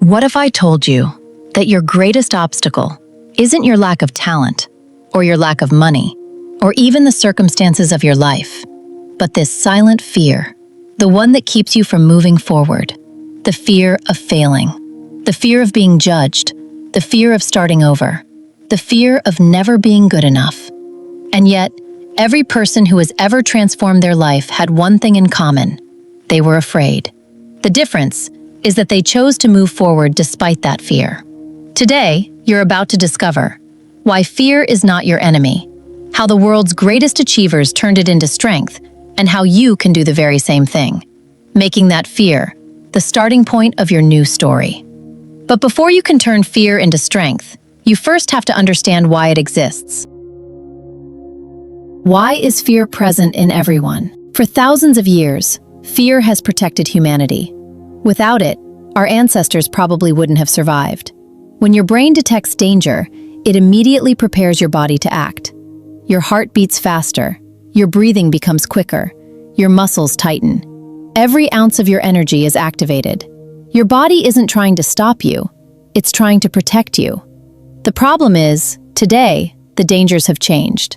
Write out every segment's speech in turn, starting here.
What if I told you that your greatest obstacle isn't your lack of talent, or your lack of money, or even the circumstances of your life, but this silent fear, the one that keeps you from moving forward, the fear of failing, the fear of being judged, the fear of starting over, the fear of never being good enough. And yet, every person who has ever transformed their life had one thing in common: they were afraid. The difference is that they chose to move forward despite that fear. Today, you're about to discover why fear is not your enemy, how the world's greatest achievers turned it into strength, and how you can do the very same thing, making that fear the starting point of your new story. But before you can turn fear into strength, you first have to understand why it exists. Why is fear present in everyone? For thousands of years, fear has protected humanity. Without it, our ancestors probably wouldn't have survived. When your brain detects danger, it immediately prepares your body to act. Your heart beats faster, your breathing becomes quicker, your muscles tighten. Every ounce of your energy is activated. Your body isn't trying to stop you, it's trying to protect you. The problem is, today, the dangers have changed.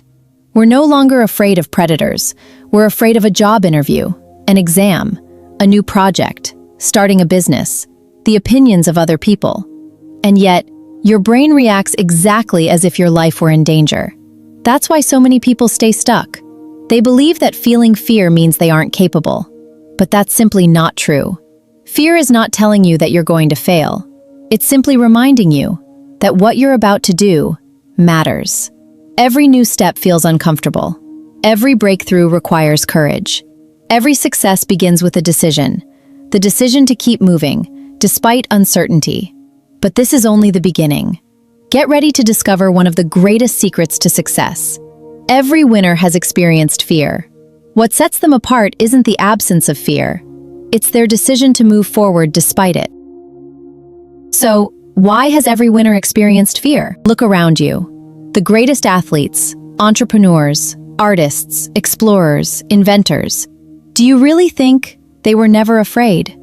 We're no longer afraid of predators. We're afraid of a job interview, an exam, a new project, starting a business, the opinions of other people. And yet, your brain reacts exactly as if your life were in danger. That's why so many people stay stuck. They believe that feeling fear means they aren't capable. But that's simply not true. Fear is not telling you that you're going to fail. It's simply reminding you that what you're about to do matters. Every new step feels uncomfortable. Every breakthrough requires courage. Every success begins with a decision. The decision to keep moving, despite uncertainty. But this is only the beginning. Get ready to discover one of the greatest secrets to success. Every winner has experienced fear. What sets them apart isn't the absence of fear. It's their decision to move forward despite it. So, why has every winner experienced fear? Look around you. The greatest athletes, entrepreneurs, artists, explorers, inventors. Do you really think they were never afraid?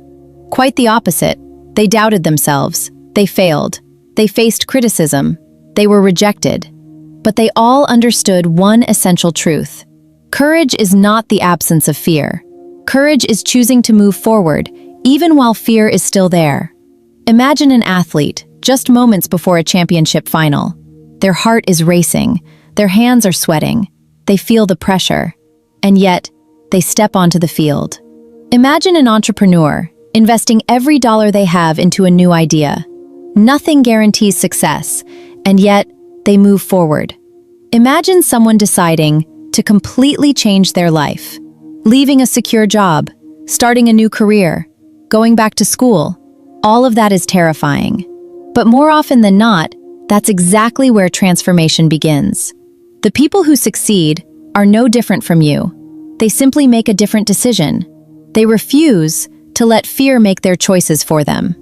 Quite the opposite. They doubted themselves. They failed. They faced criticism. They were rejected. But they all understood one essential truth. Courage is not the absence of fear. Courage is choosing to move forward, even while fear is still there. Imagine an athlete, just moments before a championship final. Their heart is racing. Their hands are sweating. They feel the pressure. And yet, they step onto the field. Imagine an entrepreneur investing every dollar they have into a new idea. Nothing guarantees success, and yet they move forward. Imagine someone deciding to completely change their life, leaving a secure job, starting a new career, going back to school. All of that is terrifying. But more often than not, that's exactly where transformation begins. The people who succeed are no different from you. They simply make a different decision. They refuse to let fear make their choices for them.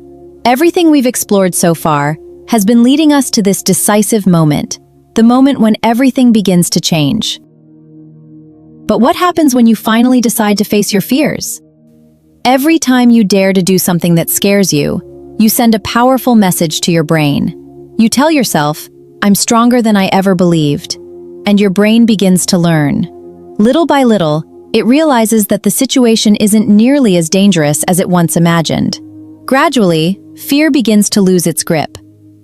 Everything we've explored so far has been leading us to this decisive moment, the moment when everything begins to change. But what happens when you finally decide to face your fears? Every time you dare to do something that scares you, you send a powerful message to your brain. You tell yourself, "I'm stronger than I ever believed." And your brain begins to learn. Little by little, it realizes that the situation isn't nearly as dangerous as it once imagined. Gradually, fear begins to lose its grip.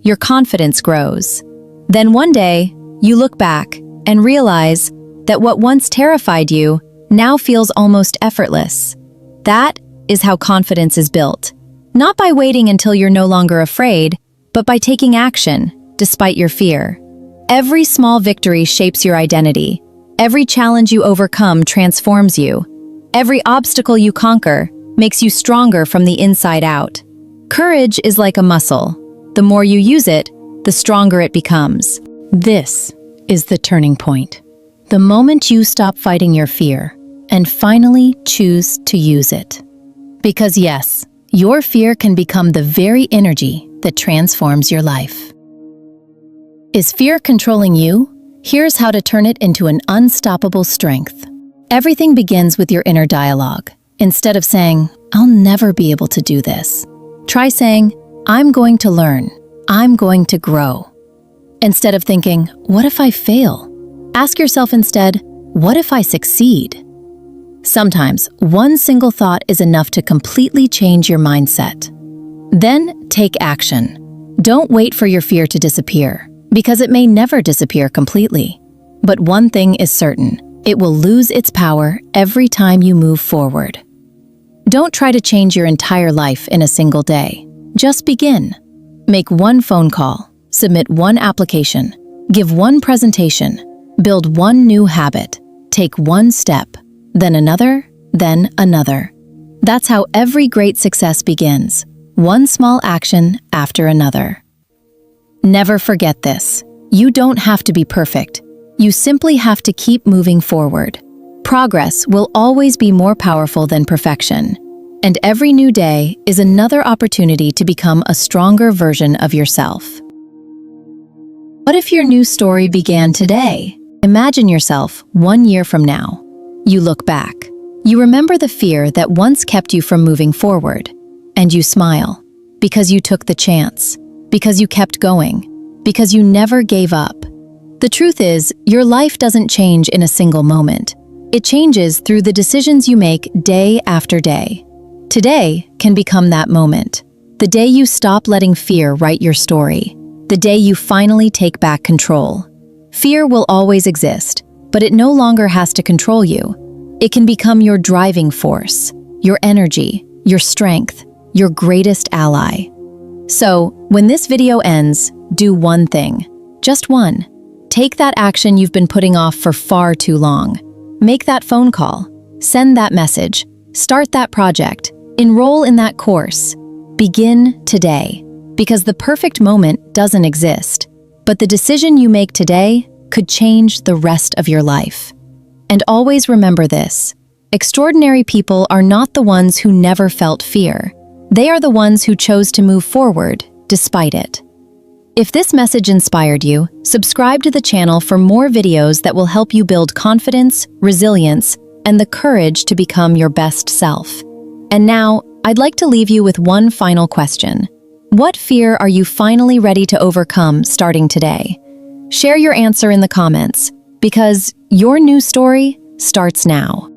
Your confidence grows. Then one day, you look back and realize that what once terrified you now feels almost effortless. That is how confidence is built. Not by waiting until you're no longer afraid, but by taking action, despite your fear. Every small victory shapes your identity. Every challenge you overcome transforms you. Every obstacle you conquer makes you stronger from the inside out. Courage is like a muscle. The more you use it, the stronger it becomes. This is the turning point. The moment you stop fighting your fear and finally choose to use it. Because yes, your fear can become the very energy that transforms your life. Is fear controlling you? Here's how to turn it into an unstoppable strength. Everything begins with your inner dialogue. Instead of saying, "I'll never be able to do this," try saying, I'm going to learn. I'm going to grow. Instead of thinking, what if I fail? Ask yourself instead, what if I succeed? Sometimes, one single thought is enough to completely change your mindset. Then, take action. Don't wait for your fear to disappear, because it may never disappear completely. But one thing is certain, it will lose its power every time you move forward. Don't try to change your entire life in a single day. Just begin. Make one phone call, submit one application, give one presentation, build one new habit, take one step, then another, then another. That's how every great success begins, one small action after another. Never forget this. You don't have to be perfect. You simply have to keep moving forward. Progress will always be more powerful than perfection, and every new day is another opportunity to become a stronger version of yourself. What if your new story began today? Imagine yourself 1 year from now. You look back. You remember the fear that once kept you from moving forward, and you smile because you took the chance, because you kept going, because you never gave up. The truth is, your life doesn't change in a single moment. It changes through the decisions you make day after day. Today can become that moment, the day you stop letting fear write your story, the day you finally take back control. Fear will always exist, but it no longer has to control you. It can become your driving force, your energy, your strength, your greatest ally. So, when this video ends, do one thing. Just one. Take that action you've been putting off for far too long. Make that phone call. Send that message. Start that project. Enroll in that course. Begin today. Because the perfect moment doesn't exist. But the decision you make today could change the rest of your life. And always remember this. Extraordinary people are not the ones who never felt fear. They are the ones who chose to move forward despite it. If this message inspired you, subscribe to the channel for more videos that will help you build confidence, resilience, and the courage to become your best self. And now, I'd like to leave you with one final question. What fear are you finally ready to overcome starting today? Share your answer in the comments, because your new story starts now.